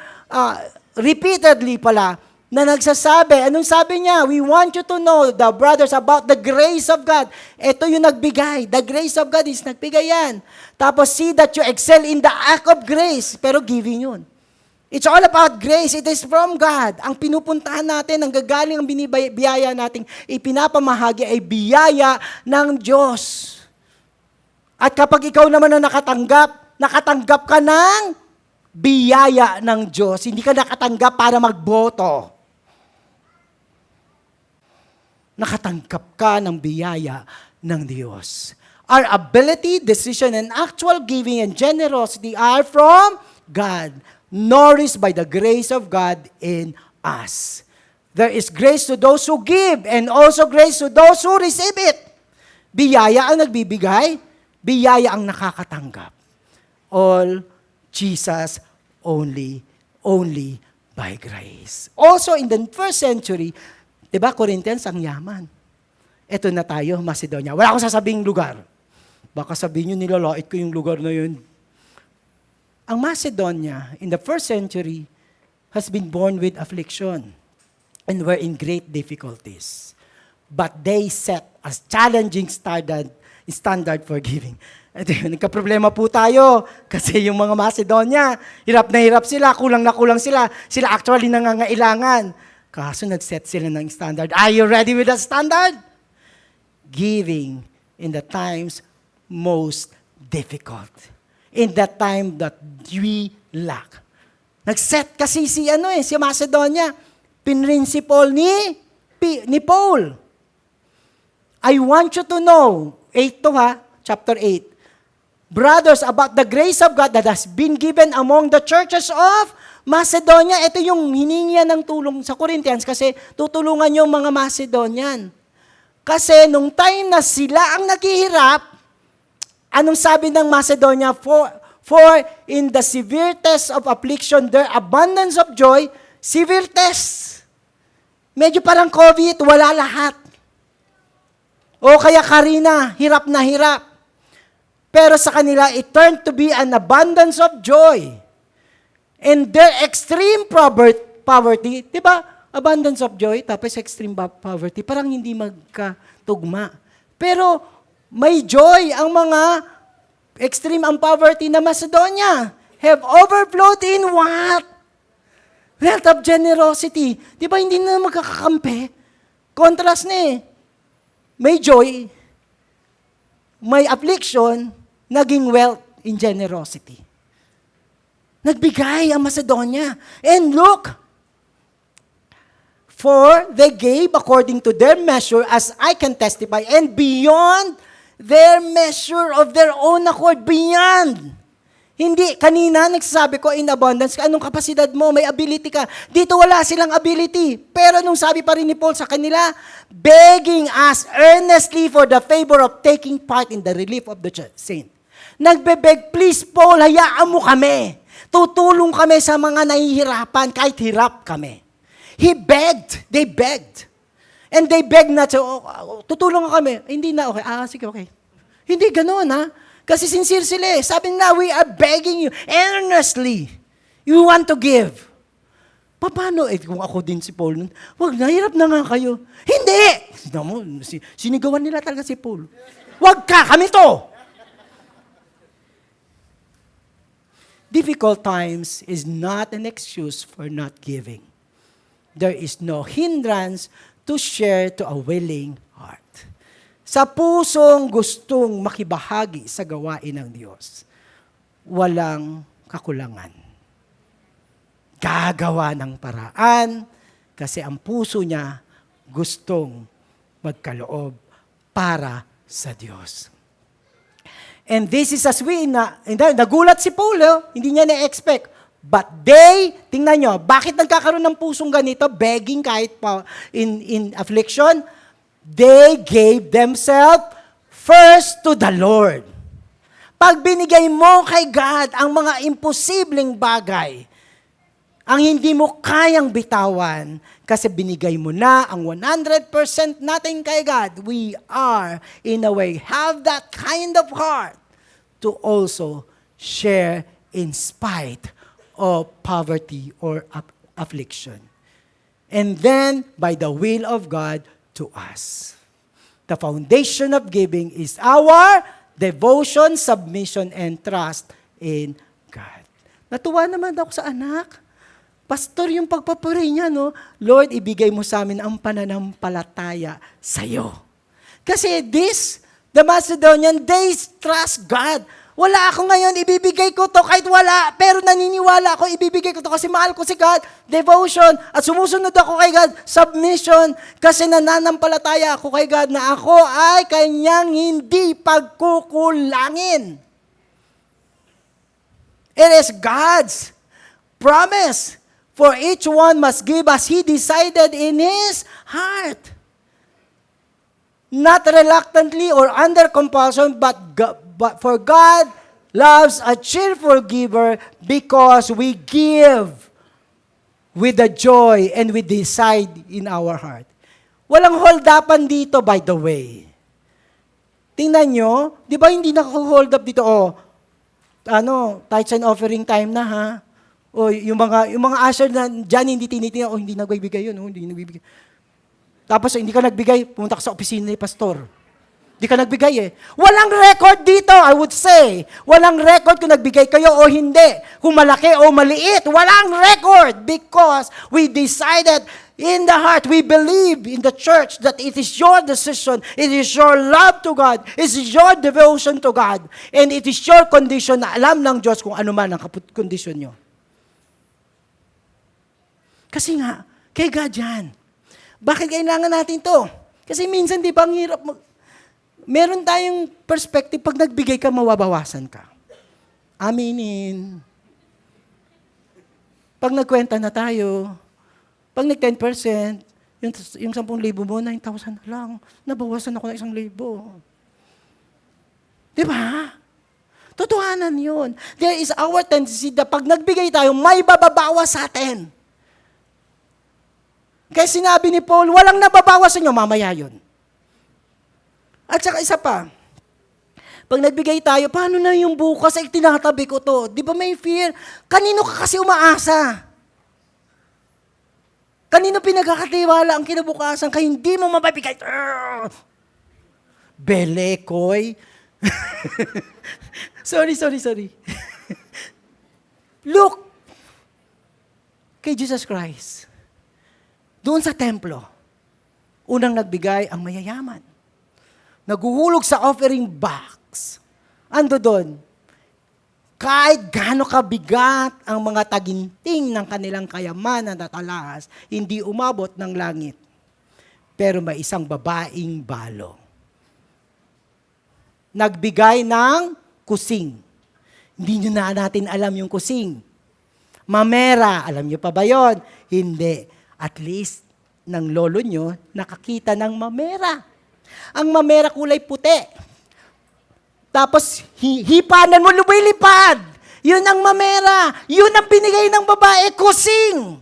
Speaker 3: repeatedly pala, na nagsasabi, anong sabi niya? We want you to know, the brothers, about the grace of God. Ito yung nagbigay. The grace of God is nagbigay yan. Tapos, see that you excel in the act of grace. Pero giving yun. It's all about grace. It is from God. Ang pinupuntahan natin, ang gagaling, ang binibiyaya nating ipinapamahagi ay biyaya ng Diyos. At kapag ikaw naman na nakatanggap ka ng biyaya ng Diyos. Hindi ka nakatanggap para magboto. Nakatanggap ka ng biyaya ng Diyos. Our ability, decision, and actual giving and generosity are from God, nourished by the grace of God in us. There is grace to those who give and also grace to those who receive it. Biyaya ang nagbibigay, biyaya ang nakakatanggap. All Jesus only by grace. Also in the first century, di ba, Corinthians ang yaman. Ito na tayo, Macedonia. Wala akong sasabing lugar. Baka sabihin nyo, nilalait ko yung lugar na yun. Ang Macedonia, in the first century, has been born with affliction and were in great difficulties. But they set a challenging standard for giving. Ito yun, nagka-problema po tayo kasi yung mga Macedonia, hirap na hirap sila, kulang na kulang sila. Sila actually nangangailangan. Kaso nag-set sila ng standard. Are you ready with that standard? Giving in the times most difficult. In the time that we lack. Nag-set kasi si Macedonia, pinrinsipal ni Paul. I want you to know, chapter 8. Brothers, about the grace of God that has been given among the churches of Macedonia. Ito yung hiningi ng tulong sa Corinthians kasi tutulungan yung mga Macedonian. Kasi nung time na sila ang naghihirap, anong sabi ng Macedonia? For in the severe test of affliction, their abundance of joy, severe test. Medyo parang COVID, wala lahat. O kaya Karina, hirap na hirap. Pero sa kanila, it turned to be an abundance of joy. And their extreme poverty, di ba? Abundance of joy, tapos extreme poverty, parang hindi magkatugma. Pero may joy ang mga extreme ang poverty na Macedonia. Have overflowed in what? Wealth of generosity. Di ba hindi na magkakakampi? Contrast na eh. May joy, may affliction, naging wealth in generosity. Nagbigay ang Macedonia. And look, for they gave according to their measure, as I can testify, and beyond their measure of their own accord, beyond. Hindi, kanina nagsasabi ko in abundance, anong kapasidad mo, may ability ka. Dito wala silang ability. Pero nung sabi pa rin ni Paul sa kanila, begging us earnestly for the favor of taking part in the relief of the saint. Nagbe-beg, please Paul, hayaan mo kami. Tutulong kami sa mga nahihirapan kahit hirap kami. He begged, they begged. And they begged na, tutulong kami. Hindi na, okay, sige, okay. Hindi ganoon, ha? Kasi sincere sila eh. Sabi na, we are begging you earnestly. You want to give. Paano? Kung ako din si Paul nun, wag na, hirap na nga kayo. Hindi! Sinigawan nila talaga si Paul. Wag ka, kami to! Difficult times is not an excuse for not giving. There is no hindrance to share to a willing heart. Sa pusong gustong makibahagi sa gawain ng Diyos, walang kakulangan. Gagawa ng paraan kasi ang puso niya gustong magkaloob para sa Diyos. And this is as nagulat si Paul, hindi niya na-expect. But they, tingnan nyo, bakit nagkakaroon ng pusong ganito, begging kahit pa in affliction? They gave themselves first to the Lord. Pag binigay mo kay God ang mga imposibleng bagay, ang hindi mo kayang bitawan, kasi binigay mo na ang 100% natin kay God, we are, in a way, have that kind of heart to also share in spite of poverty or affliction. And then, by the will of God, to us. The foundation of giving is our devotion, submission, and trust in God. Natuwa naman ako sa anak. Pastor, yung pagpapuray niya, no? Lord, ibigay mo sa amin ang pananampalataya sa'yo. Kasi the Macedonian, they trust God. Wala ako ngayon, ibibigay ko to kahit wala, pero naniniwala ako, ibibigay ko to kasi mahal ko si God, devotion, at sumusunod ako kay God, submission, kasi nananampalataya ako kay God na ako ay kanyang hindi pagkukulangin. It is God's promise, for each one must give as he decided in his heart. Not reluctantly or under compulsion, but for God loves a cheerful giver because we give with the joy and we decide in our heart. Walang hold-upan dito, by the way. Tingnan nyo, di ba hindi naka-hold up dito, tithes and offering time na ha? O yung mga usher na dyan hindi tinitingnan, hindi nagbibigay yun, hindi nagbibigay. Tapos hindi ka nagbigay, pumunta ka sa opisina ni pastor. Hindi ka nagbigay eh. Walang record dito, I would say. Walang record kung nagbigay kayo o hindi. Kung malaki o maliit. Walang record because we decided in the heart, we believe in the church that it is your decision, it is your love to God, it is your devotion to God, and it is your condition na alam ng Diyos kung ano man ang kondisyon nyo. Kasi nga, kay God yan. Bakit kailangan natin to? Kasi minsan, di ba, ang hirap meron tayong perspective, pag nagbigay ka, mawabawasan ka. Aminin. Pag nagkwenta na tayo, pag nag-10%, yung 10,000 mo, 9,000 na lang. Nabawasan ako ng 1,000. Di ba? Totohanan yun. There is our tendency na pag nagbigay tayo, may bababawas sa atin. Kaya sinabi ni Paul, walang nababawas sa inyo, mamaya yun. At saka isa pa, pag nagbigay tayo, paano na yung bukas ay tinatabi ko to? Di ba may fear? Kanino ka kasi umaasa? Kanino pinagkakatiwala ang kinabukasan kaya hindi mo mabibigay? Belekoy. Sorry. Look kay Jesus Christ. Doon sa templo, unang nagbigay ang mayayaman. Naguhulog sa offering box. Ando doon, kahit gaano kabigat ang mga taginting ng kanilang kayamanan at alahas, hindi umabot ng langit. Pero may isang babaeng balo. Nagbigay ng kusing. Hindi nyo na natin alam yung kusing. Mamera, alam nyo pa ba yon? Hindi. At least, ng lolo nyo, nakakita ng mamera. Ang mamera kulay puti. Tapos, hipanan mo, lumilipad. Yun ang mamera. Yun ang binigay ng babae, kusing.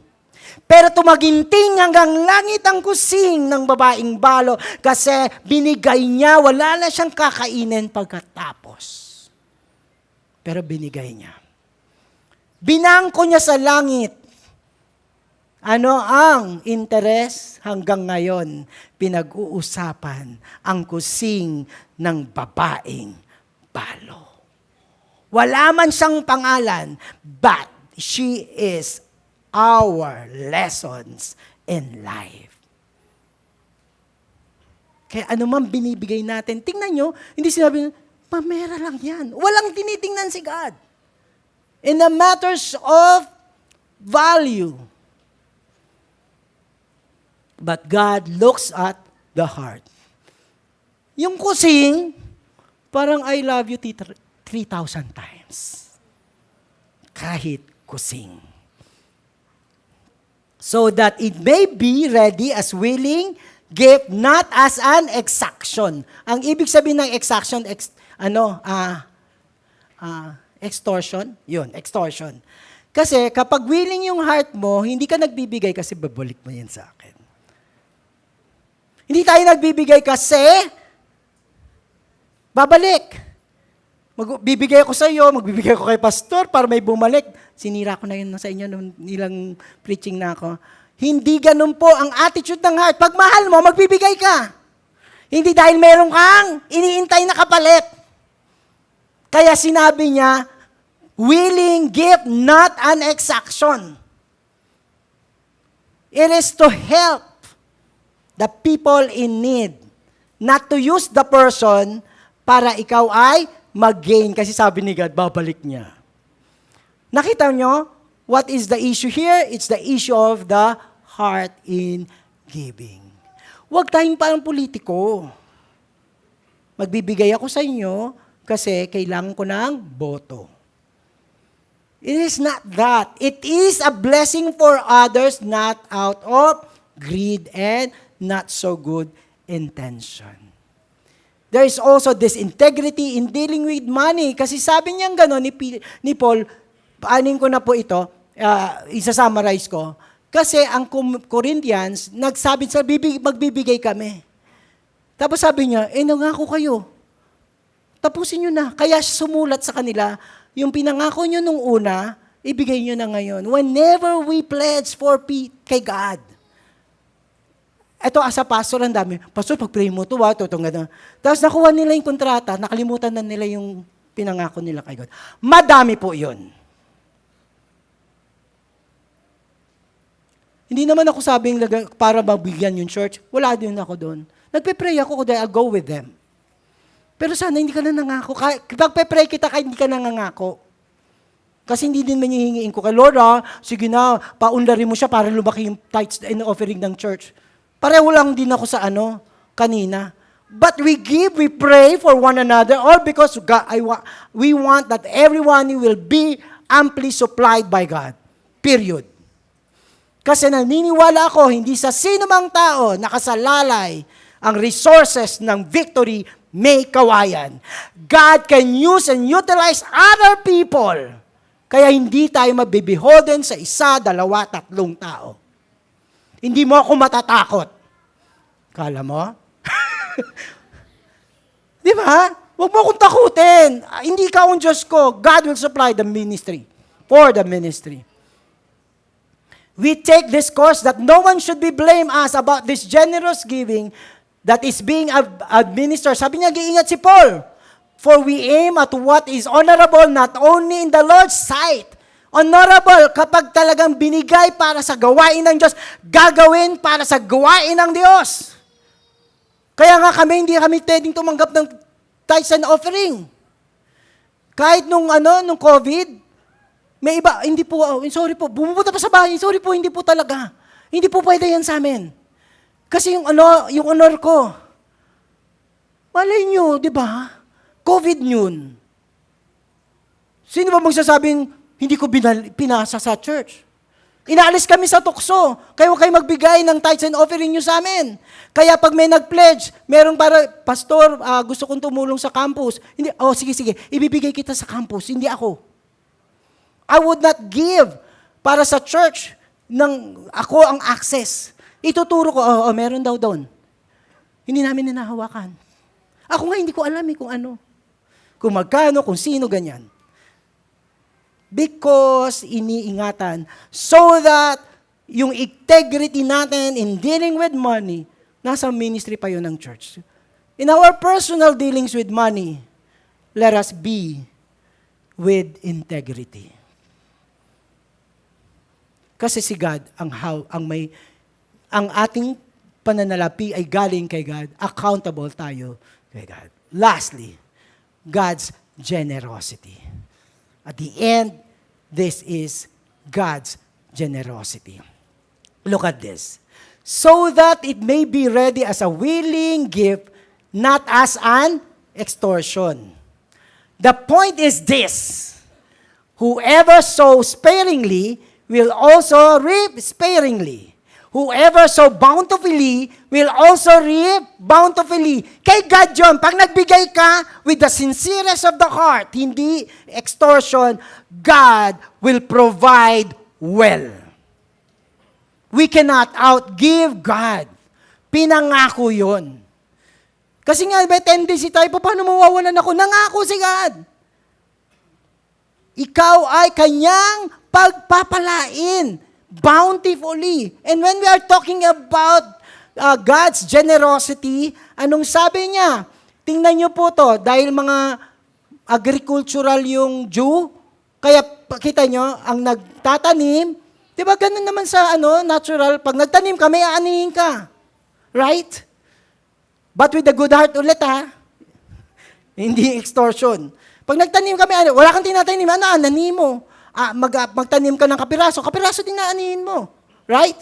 Speaker 3: Pero tumaginting hanggang langit ang kusing ng babaeng balo kasi binigay niya, wala na siyang kakainin pagkatapos. Pero binigay niya. Binangko niya sa langit. Ano ang interes? Hanggang ngayon, pinag-uusapan ang kusing ng babaeng balo. Wala man siyang pangalan, but she is our lessons in life. Kaya ano man binibigay natin, tingnan nyo, hindi sinabi, pamera lang yan. Walang tinitingnan si God. In the matters of value. But God looks at the heart. Yung kusing, parang I love you 3,000 times. Kahit kusing. So that it may be ready as willing gift, not as an exaction. Ang ibig sabihin ng exaction, extortion? Yun, extortion. Kasi kapag willing yung heart mo, hindi ka nagbibigay kasi babalik mo yan sa akin. Hindi tayo nagbibigay kasi babalik. Bibigay ako sa iyo, magbibigay ako kay pastor para may bumalik. Sinira ko na yun sa inyo nung nilang preaching na ako. Hindi ganun po ang attitude ng heart. Pag mahal mo, magbibigay ka. Hindi dahil meron kang iniintay na kapalit. Kaya sinabi niya, willing gift, not an exaction. It is to help the people in need. Not to use the person para ikaw ay mag-gain. Kasi sabi ni God, babalik niya. Nakita nyo? What is the issue here? It's the issue of the heart in giving. Huwag tayong parang politiko. Magbibigay ako sa inyo kasi kailangan ko ng boto. It is not that. It is a blessing for others, not out of greed and not so good intention. There is also this integrity in dealing with money. Kasi sabi niya gano'n ni Paul, paanin ko na po ito, isa-summarize ko. Kasi ang Corinthians, nagsabi sa magbibigay kami. Tapos sabi niya, nangako kayo. Tapusin nyo na. Kaya sumulat sa kanila, yung pinangako nyo nung una, ibigay nyo na ngayon. Whenever we pledge for kay God. Ito, as a pastor, ang dami. Pastor, pag-pray mo ito, gano'n. Tapos nakuha nila yung kontrata, nakalimutan na nila yung pinangako nila kay God. Madami po yun. Hindi naman ako sabing para mabigyan yung church. Wala din ako doon. Nagpe-pray ako, I'll go with them. Pero sana hindi ka na nangako. Nagpe-pray kita kahit hindi ka na nangako. Kasi hindi din man hihingiin ko kay Lord, sige na, paunlarin mo siya para lumaki yung tithes and offering ng church. Pareho lang din ako sa kanina. But we give, we pray for one another, all because God, we want that everyone will be amply supplied by God. Period. Kasi naniniwala ako, hindi sa sino mang tao nakasalalay ang resources ng victory may kawayan. God can use and utilize other people. Kaya hindi tayo mabibeholden sa isa, dalawa, tatlong tao. Hindi mo ako matatakot. Kala mo? Di ba? Huwag mo akong takutin. Hindi ka ang Diyos ko. God will supply the ministry. For the ministry. We take this course that no one should be blamed us about this generous giving that is being administered. Sabi niya, giingat si Paul. For we aim at what is honorable not only in the Lord's sight. Honorable kapag talagang binigay para sa gawain ng Diyos, gagawin para sa gawain ng Diyos. Kaya nga hindi kami pwedeng tumanggap ng tithes and offering. Kahit nung COVID, may iba, hindi po, sorry po, bumupunta pa sa bahay, sorry po, hindi po talaga. Hindi po pwede yan sa amin. Kasi yung honor ko, malay nyo, di ba? COVID yun. Sino ba magsasabing, hindi ko pinasa sa church? Inaalis kami sa tukso. Kayo magbigay ng tithes and offering nyo sa amin. Kaya pag may nag-pledge, merong pastor, gusto kong tumulong sa campus. Hindi, sige, ibibigay kita sa campus, hindi ako. I would not give para sa church ng ako ang access. Ituturo ko, meron daw doon. Hindi namin ninahawakan. Ako nga hindi ko alam kung ano. Kung magkano, kung sino, ganyan. Because iniingatan so that yung integrity natin in dealing with money, nasa ministry pa yun ng church. In our personal dealings with money, let us be with integrity. Kasi si God ang ating pananalapi ay galing kay God, accountable tayo kay God. Lastly, God's generosity. At the end, this is God's generosity. Look at this. So that it may be ready as a willing gift, not as an extortion. The point is this: whoever sows sparingly will also reap sparingly. Whoever sow bountifully will also reap bountifully. Kay God yun, pag nagbigay ka with the sincerest of the heart, hindi extortion, God will provide well. We cannot outgive God. Pinangako yun. Kasi nga, may tendency tayo, paano mawawalan ako? Nangako si God. Ikaw ay kanyang pagpapalain bountifully. And when we are talking about God's generosity, anong sabi niya? Tingnan niyo po to, dahil mga agricultural yung Jew, kaya kita nyo, ang nagtatanim, di ba ganun naman sa natural, pag nagtanim ka, may aanihin ka. Right? But with a good heart ulit hindi extortion. Pag nagtanim kami, wala kang tinatanim, ananin mo. Magtanim ka ng kapiraso din naanihin mo. Right?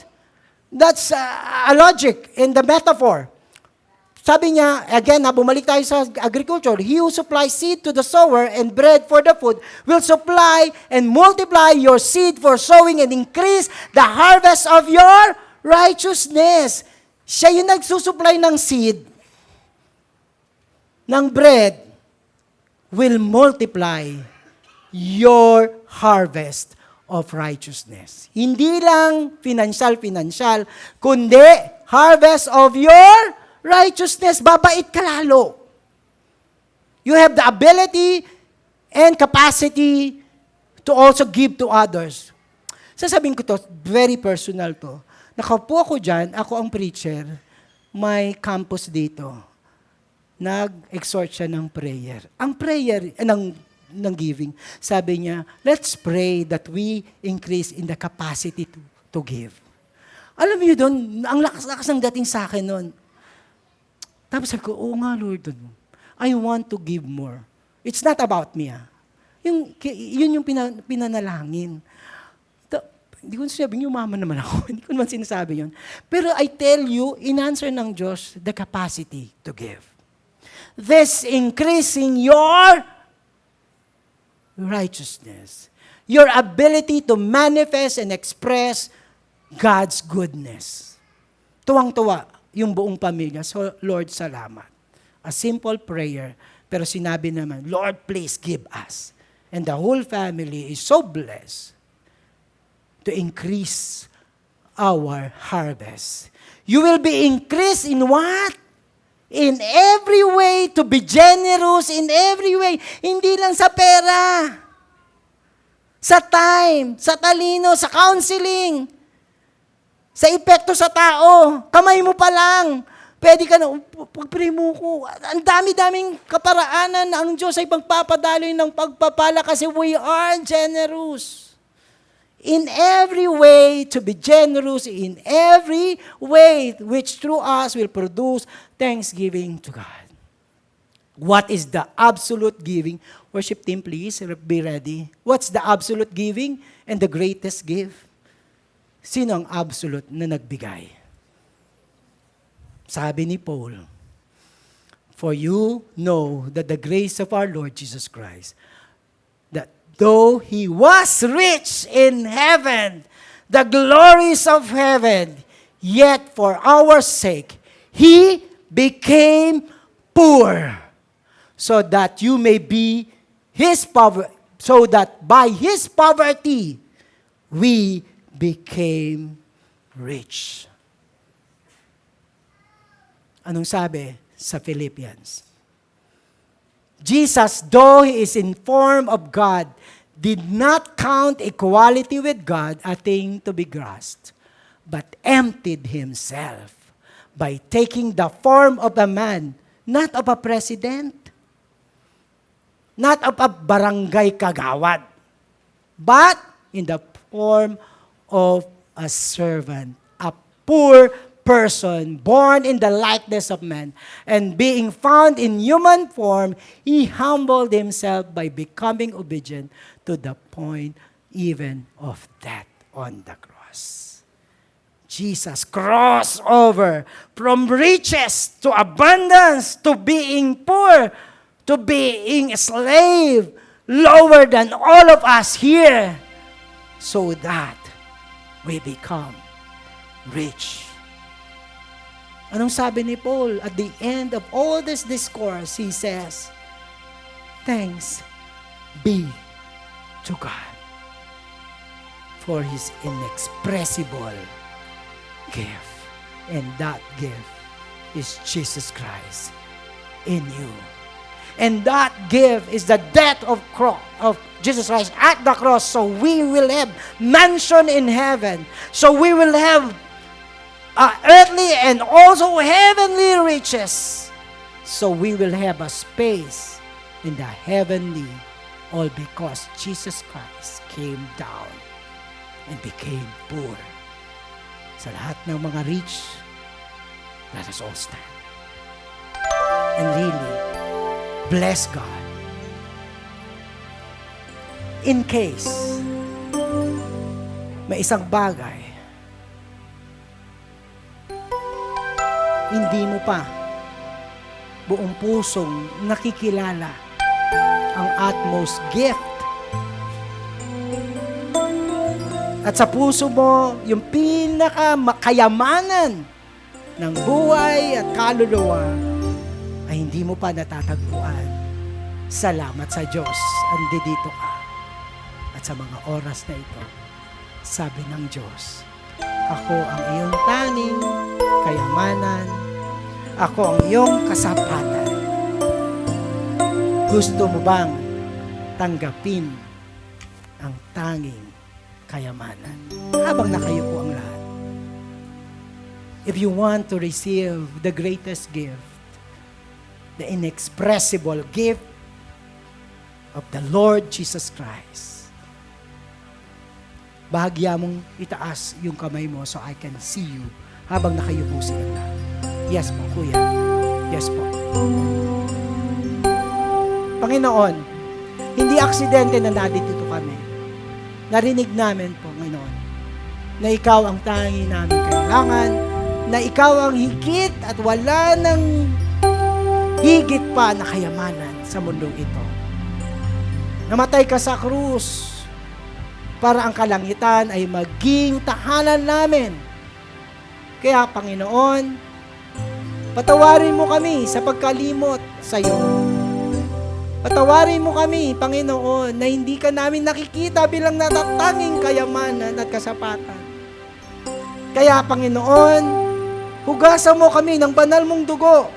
Speaker 3: That's a logic in the metaphor. Sabi niya, again, bumalik tayo sa agriculture, he who supplies seed to the sower and bread for the food will supply and multiply your seed for sowing and increase the harvest of your righteousness. Siya yung nagsusupply ng seed, ng bread, will multiply your harvest of righteousness. Hindi lang financial, kundi harvest of your righteousness. Babait ka lalo. You have the ability and capacity to also give to others. Sasabihin ko to, very personal to. Nakaupo ako dyan, ako ang preacher, may campus dito. Nag-exhort siya ng prayer. Ang prayer, ng giving. Sabi niya, let's pray that we increase in the capacity to give. Alam niyo doon, ang lakas-lakas ng dating sa akin noon. Tapos sabi ko, oo nga Lord, I want to give more. It's not about me. Yun yung pinanalangin. Hindi ko sinabi, yumaman naman ako. Hindi ko naman sinasabi yun. Pero I tell you, in answer ng Diyos, the capacity to give. This increasing your righteousness. Your ability to manifest and express God's goodness. Tuwang-tuwa yung buong pamilya. So, Lord, salamat. A simple prayer, pero sinabi naman, Lord, please give us. And the whole family is so blessed to increase our harvest. You will be increased in what? In every way, to be generous in every way. Hindi lang sa pera. Sa time, sa talino, sa counseling, sa epekto sa tao. Kamay mo pa lang. Pwede ka na, pag-pray mo ko. Ang dami-daming kaparaanan ang Diyos ay pagpapadaloy ng pagpapala kasi we are generous. In every way, to be generous in every way, which through us will produce thanksgiving to God. What is the absolute giving? Worship team, please, be ready. What's the absolute giving and the greatest gift? Sino ang absolute na nagbigay? Sabi ni Paul, for you know that the grace of our Lord Jesus Christ, that though he was rich in heaven, the glories of heaven, yet for our sake, he became poor, so that you may be his power, so that by his poverty, we became rich. Anong sabi sa Philippians? Jesus, though he is in form of God, did not count equality with God a thing to be grasped, but emptied himself by taking the form of a man, not of a president, not of a barangay kagawad, but in the form of a servant, a poor person, born in the likeness of man, and being found in human form, he humbled himself by becoming obedient to the point even of death on the cross. Jesus crossed over from riches to abundance to being poor, to being a slave, lower than all of us here, so that we become rich. Anong sabi ni Paul? At the end of all this discourse, he says, thanks be to God for his inexpressible gift. And that gift is Jesus Christ in you. And that gift is the death of Jesus Christ at the cross, so we will have mansion in heaven. So we will have earthly and also heavenly riches. So we will have a space in the heavenly, all because Jesus Christ came down and became poor. Sa lahat ng mga rich, let us all stand. And really, bless God. In case may isang bagay hindi mo pa buong pusong nakikilala ang utmost gift. At sa puso mo, yung pinakamakayamanan ng buhay at kaluluwa ay hindi mo pa natatagpuan. Salamat sa Diyos, andito ka. At sa mga oras na ito, sabi ng Diyos, ako ang iyong tanging kayamanan, ako ang iyong kasapatan. Gusto mo bang tanggapin ang tanging kayamanan? Habang nakayupo ang lahat. If you want to receive the greatest gift, the inexpressible gift of the Lord Jesus Christ, bahagya mong itaas yung kamay mo so I can see you habang nakayupo silang lahat. Yes po, Kuya. Yes po. Panginoon, hindi aksidente na nandito kami. Narinig namin po, Panginoon, na ikaw ang tangi namin kailangan, na ikaw ang higit at wala nang higit pa na kayamanan sa mundong ito. Namatay ka sa krus para ang kalangitan ay maging tahanan namin. Kaya, Panginoon, patawarin mo kami sa pagkalimot sa iyo. Patawarin mo kami, Panginoon, na hindi ka namin nakikita bilang natatanging kayamanan at kasapatan. Kaya, Panginoon, hugasan mo kami ng banal mong dugo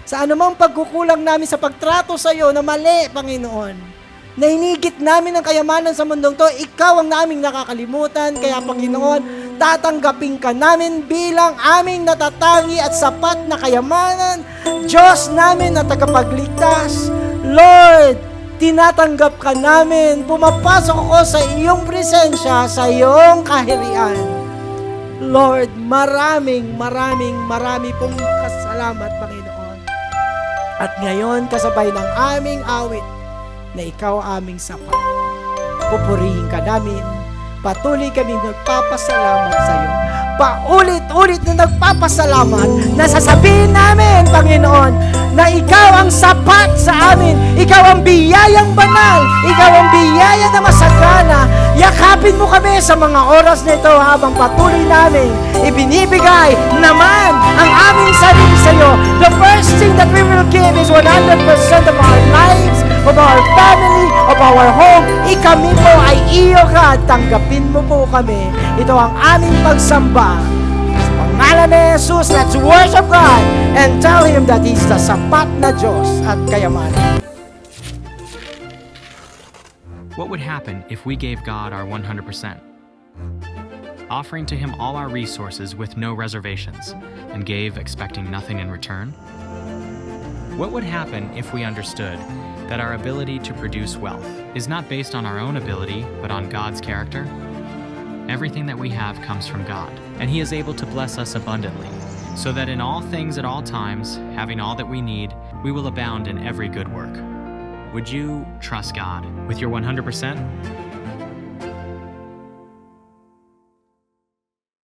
Speaker 3: sa anumang pagkukulang namin sa pagtrato sa iyo na mali, Panginoon. Na hinigit namin ang kayamanan sa mundong to, ikaw ang naming nakakalimutan. Kaya, Panginoon, tatanggapin ka namin bilang aming natatangi at sapat na kayamanan. Diyos namin na tagapagligtas. Lord, tinatanggap ka namin. Pumapasok ako sa iyong presensya, sa iyong kahirian. Lord, marami pong kasalamat, Panginoon. At ngayon, kasabay ng aming awit, na ikaw aming sapat. Pupurihin ka namin. Patuloy kaming magpapasalamat sa iyo. paulit-ulit na nagpapasalamat na sasabihin namin, Panginoon, na Ikaw ang sapat sa amin. Ikaw ang biyayang banal. Ikaw ang biyaya na masagana. Yakapin mo kami sa mga oras na ito habang patuloy namin ibinibigay naman ang aming sarili sa iyo. The first thing that we will give is 100% of our lives, of our family, of our home. Kami po ay iyo, God. Tanggapin mo po kami. Ito ang aming pagsamba. Sa pangalan ni Jesus, let's worship God and tell Him that He's the sapat na Diyos at kayamanan.
Speaker 1: What would happen if we gave God our 100%? Offering to Him all our resources with no reservations, and gave expecting nothing in return? What would happen if we understood that our ability to produce wealth is not based on our own ability, but on God's character? Everything that we have comes from God, and He is able to bless us abundantly, so that in all things at all times, having all that we need, we will abound in every good work. Would you trust God with your 100%?